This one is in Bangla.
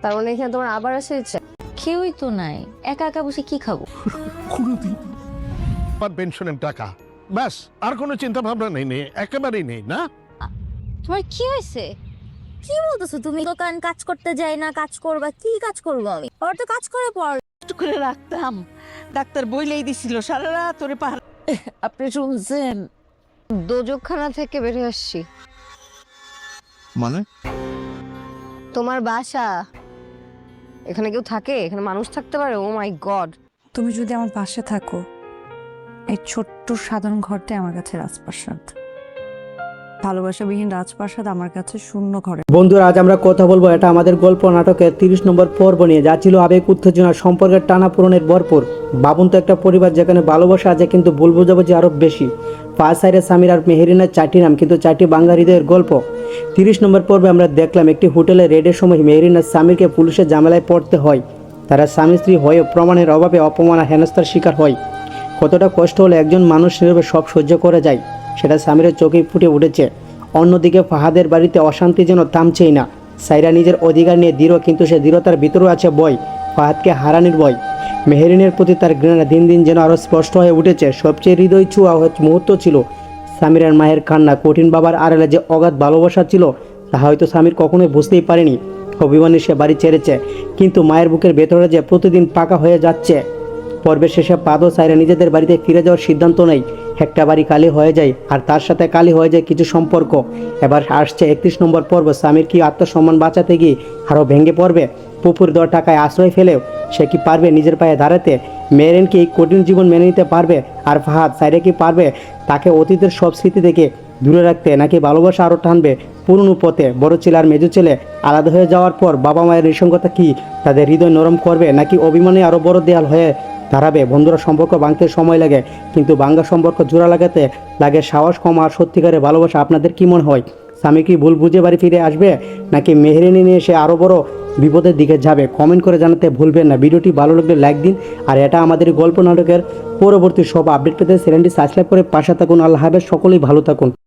তার মানে এখানে তোমার আবার আসা ইচ্ছা? কেউই তো নাই, একা একা বসে কি খাবো? আমার পেনশনের টাকা, ব্যাস। আর কোনো চিন্তা ভাবনা নেই, একেবারেই নেই। না তোমার কি হয়েছে? কি বলতেছো তুমি? দোকান কাজ করতে যাই না, কাজ করবা? কি কাজ করবো আমি? ওর তো কাজ করে পর করে রাখতাম, ডাক্তার বইলেই দিছিল সারা রাত তোরে পাহাড়। আপনি শুনছেন? দোজকখানা থেকে বের হয়ে আসছি। মানে তোমার বাসা এখানে কেউ থাকে? এখানে মানুষ থাকতে পারে? ও মাই গড! তুমি যদি আমার পাশে থাকো, এই ছোট্ট সাধারণ ঘরটাই আমার কাছে রাজপ্রাসাদ। ভালোবাসাবিহীন রাজপ্রাসাদ আমার কাছে শূন্য ঘরে। বন্ধুরা, আজ আমরা কথা বলবো এটা আমাদের গল্প নাটকের 30 নম্বর পর্ব নিয়ে, যা ছিল আবেগ উত্তেজনা সম্পর্কের টানাপোড়েনের ভরপুর। ভাবুন তো, একটা পরিবার যেখানে ভালোবাসা আছে কিন্তু ভুল বোঝাবুঝি আরো বেশি। ফার্স্ট সাইডে সামির আর মেহেরিনের 4টি নাম, কিন্তু 4টি বাংলা হৃদয়ের গল্প। 30 নম্বর পর্বে আমরা দেখলাম একটি হোটেলে রেডের সময় মেহেরিন আর সামিরকে পুলিশের ঝামেলায় পড়তে হয়। তারা স্বামী স্ত্রী হয়ে প্রমাণের অভাবে অপমান আর হেনস্থার শিকার হয়। কতটা কষ্ট হলে একজন মানুষ নীরবে সব সহ্য করে যায়, সেটা সামিরের চোখেই ফুটে উঠেছে। অন্যদিকে ফাহাদের বাড়িতে অশান্তি যেন থামছেই না। সাইরা নিজের অধিকার নিয়ে দৃঢ়, কিন্তু সে দৃঢ়তার ভিতরেও আছে ভয়, ফাহাদকে হারানোর ভয়। মেহেরিনের প্রতি তার ঘৃণা দিন দিন যেন আরও স্পষ্ট হয়ে উঠেছে। সবচেয়ে হৃদয় ছোঁয়া মুহূর্ত ছিল সামিরের মায়ের কান্না। কঠিন বাবার আড়ালে যে অগাধ ভালোবাসা ছিল তা হয়তো সামির কখনোই বুঝতেই পারেনি। অভিমানী সে বাড়ি ছেড়েছে, কিন্তু মায়ের বুকের ভেতরে যে প্রতিদিন পাকা হয়ে যাচ্ছে। পর্বের শেষে পাদো সাইরা নিজেদের বাড়িতে ফিরে যাওয়ার সিদ্ধান্ত নেয়। একটা বাড়ি খালি হয়ে যায়, আর তার সাথে খালি হয়ে যায় কিছু সম্পর্ক। এবার আসছে 31 নম্বর পর্ব। সামির কি আত্মসম্মান বাঁচাতে গিয়ে আরও ভেঙে পড়বে? পুকুর দেওয়া টাকায় আশ্রয় ফেলেও সে কি পারবে নিজের পায়ে দাঁড়াতে? মেরেন কি কঠিন জীবন মেনে নিতে পারবে? আর ফাহাদ সাইরা কি পারবে তাকে অতীতের সব স্মৃতি থেকে দূরে রাখতে, নাকি ভালোবাসা আরও টানবে পুরনো পথে? বড় ছেলে আর মেজো ছেলে আলাদা হয়ে যাওয়ার পর বাবা মায়ের নিঃসঙ্গতা কি তাদের হৃদয় নরম করবে, নাকি অভিমানে আরও বড় দেয়াল হয়ে দাঁড়াবে? বন্ধুরা, সম্পর্ক ভাঙতে সময় লাগে, কিন্তু ভাঙ্গা সম্পর্ক জোড়া লাগাতে লাগে সাহস, কম আর সত্যিকারের ভালোবাসা। আপনাদের কি মনে হয়? স্বামী কি ভুল বুঝে বাড়ি ফিরে আসবে, নাকি মেহেরিনি নিয়ে সে আরও বড় বিপদের দিকে যাবে? কমেন্ট করে জানাতে ভুলবেন না। ভিডিওটি ভালো লাগলে লাইক দিন। আর এটা আমাদের গল্প নাটকের পরবর্তী সব আপডেট পেতে চ্যানেলটি সাবস্ক্রাইব করে পাশে থাকুন। আল্লাহ হাফেজ, সকলেই ভালো থাকুন।